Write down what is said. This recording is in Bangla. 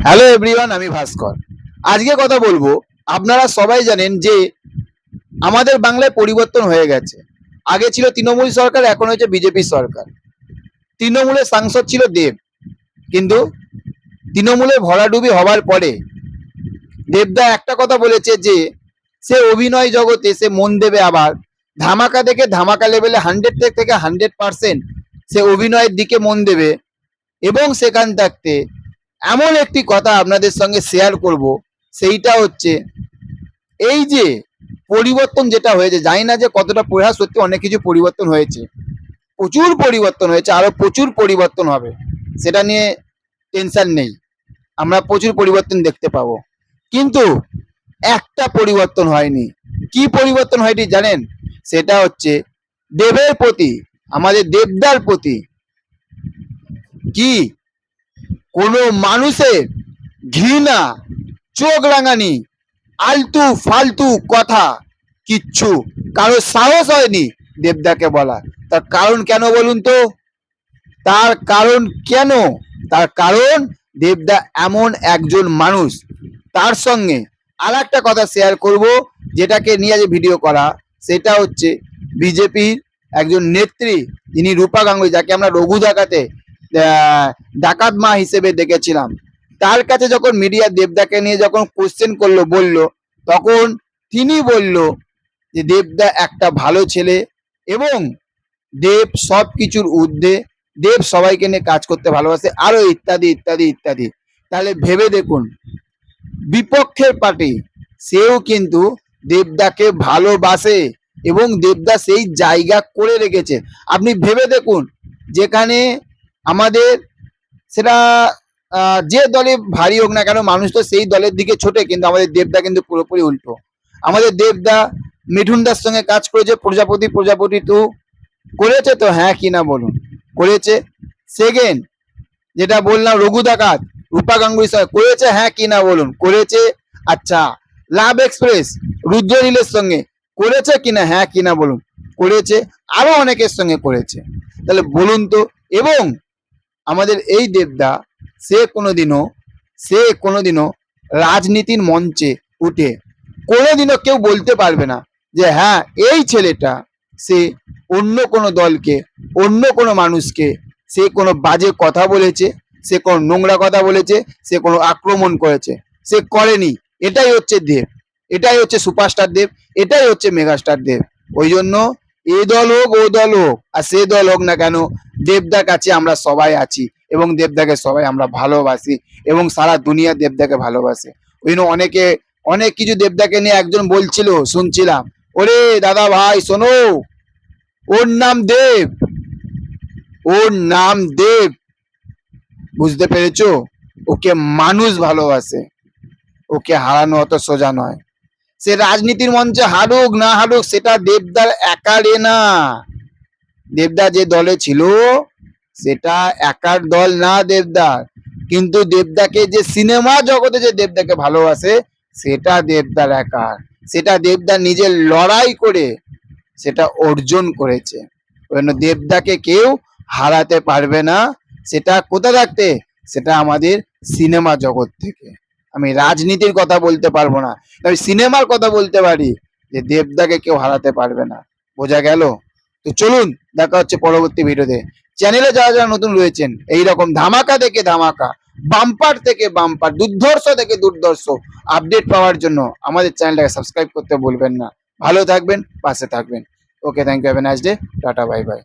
হ্যালো এভরিওয়ান, আমি ভাস্কর। আজকে কথা বলবো, আপনারা সবাই জানেন যে আমাদের বাংলায় পরিবর্তন হয়ে গেছে। আগে ছিল তৃণমূল সরকার, এখন হচ্ছে বিজেপি সরকার। তৃণমূলের সাংসদ ছিল দেব, কিন্তু তৃণমূলে ভরাডুবি হওয়ার পরে দেবদা একটা কথা বলেছে যে সে অভিনয় জগতে সে মন দেবে, আবার ধামাকা থেকে ধামাকা লেভেলে 100 থেকে 100% সে অভিনয়ের দিকে মন দেবে। এবং সেখান থাকতে এমন একটি কথা আপনাদের সঙ্গে শেয়ার করব, সেইটা হচ্ছে এই যে পরিবর্তন যেটা হয়েছে, জানি না যে কতটা প্রয়াস, সত্যি অনেক কিছু পরিবর্তন হয়েছে, প্রচুর পরিবর্তন হয়েছে, আরো প্রচুর পরিবর্তন হবে, সেটা নিয়ে টেনশন নেই। আমরা প্রচুর পরিবর্তন দেখতে পাবো, কিন্তু একটা পরিবর্তন হয়নি। কি পরিবর্তন হয়নি জানেন? সেটা হচ্ছে দেবের প্রতি, আমাদের দেবদার প্রতি কি কোনো মানুষের ঘৃণা, চোখ রাঙানি, আলতু ফালতু কথা কিচ্ছু কারো সাহস হয়নি দেবদাকে বলা। তার কারণ কেন বলুন তো? তার কারণ কেন? তার কারণ দেবদা এমন একজন মানুষ। তার সঙ্গে আর একটা কথা শেয়ার করব, যেটাকে নিয়ে আজ ভিডিও করা, সেটা হচ্ছে বিজেপির একজন নেত্রী, যিনি রূপা গাঙ্গুলি, যাকে আমরা রঘু ডাকাতে ডাকাত মা হিসেবে দেখেছিলাম। তার কাছে যখন মিডিয়া দেবদাকে নিয়ে যখন কোশ্চেন করলো, বলল, তখন তিনি বলল যে দেবদা একটা ভালো ছেলে এবং দেব সব কিছুর ঊর্ধ্বে, দেব সবাইকে নিয়ে কাজ করতে ভালোবাসে, আরো ইত্যাদি ইত্যাদি ইত্যাদি। তাহলে ভেবে দেখুন, বিপক্ষের পার্টি সেও কিন্তু দেবদাকে ভালোবাসে এবং দেবদা সেই জায়গা করে রেখেছে। আপনি ভেবে দেখুন, যেখানে আমাদের সেটা যে দলে ভারী হোক না কেন, মানুষ তো সেই দলের দিকে ছোটে, কিন্তু আমাদের দেবদা কিন্তু পুরোপুরি উল্টো। আমাদের দেবদা মিঠুনদার সঙ্গে কাজ করেছে, প্রজাপতি টু করেছে তো, হ্যাঁ কি না বলুন, করেছে। সেকেন্ড যেটা বললাম রঘু ডাকাত রূপা গাঙ্গুলি করেছে, হ্যাঁ কি না বলুন, করেছে। আচ্ছা, লাভ এক্সপ্রেস রুদ্রনীলের সঙ্গে করেছে কিনা, হ্যাঁ কিনা বলুন, করেছে। আরো অনেকের সঙ্গে করেছে। তাহলে বলুন তো। এবং আমাদের এই দেবদা সে কোনোদিনও রাজনীতির মঞ্চে উঠে কোনোদিনও কেউ বলতে পারবে না যে হ্যাঁ এই ছেলেটা সে অন্য কোনো দলকে, অন্য কোনো মানুষকে সে কোনো বাজে কথা বলেছে, সে কোনো নোংরা কথা বলেছে, সে কোনো আক্রমণ করেছে, সে করেনি। এটাই হচ্ছে দেব, এটাই হচ্ছে সুপারস্টার দেব, এটাই হচ্ছে মেগাস্টার দেব। ওই জন্য এ দল হোক, ও দল হোক, আর সে দল হোক না কেন, দেবদার কাছে আমরা সবাই আছি এবং দেবদাকে সবাই আমরা ভালোবাসি এবং সারা দুনিয়া দেবদাকে ভালোবাসে। ওই জন্য অনেক কিছু দেবদাকে নিয়ে একজন বলছিল, শুনছিলাম, ওরে দাদা ভাই শোনো, ওর নাম দেব, ওর নাম দেব, বুঝতে পেরেছো? ওকে মানুষ ভালোবাসে, ওকে হারানো অত সোজা নয়। সে রাজনীতির মঞ্চে হারুক না হারুক, সেটা দেবদার একারে না। দেবদা যে দলে ছিল সেটা একার দল না দেবদার, কিন্তু দেবদাকে যে সিনেমা জগতে যে দেবদাকে ভালোবাসে, সেটা দেবদার একার। সেটা দেবদা নিজের লড়াই করে সেটা অর্জন করেছে। ওই জন্য দেবদাকে কেউ হারাতে পারবে না। সেটা কোথা থাকতে? সেটা আমাদের সিনেমা জগৎ থেকে। আমি রাজনীতির কথা বলতে পারবো না, আমি সিনেমার কথা বলতে পারি যে দেবদাকে কেউ হারাতে পারবে না। বোঝা গেল? তো চলুন, দেখা হচ্ছে পরবর্তী ভিডিওতে। চ্যানেলে যারা যারা নতুন রয়েছেন, এইরকম ধামাকা থেকে ধামাকা, বাম্পার থেকে বাম্পার, দুর্ধর্ষ থেকে দুর্ধর্ষ আপডেট পাওয়ার জন্য আমাদের চ্যানেলটাকে সাবস্ক্রাইব করতে ভুলবেন না। ভালো থাকবেন, পাশে থাকবেন। Okay, thank you, have a nice day, ta ta, bye by.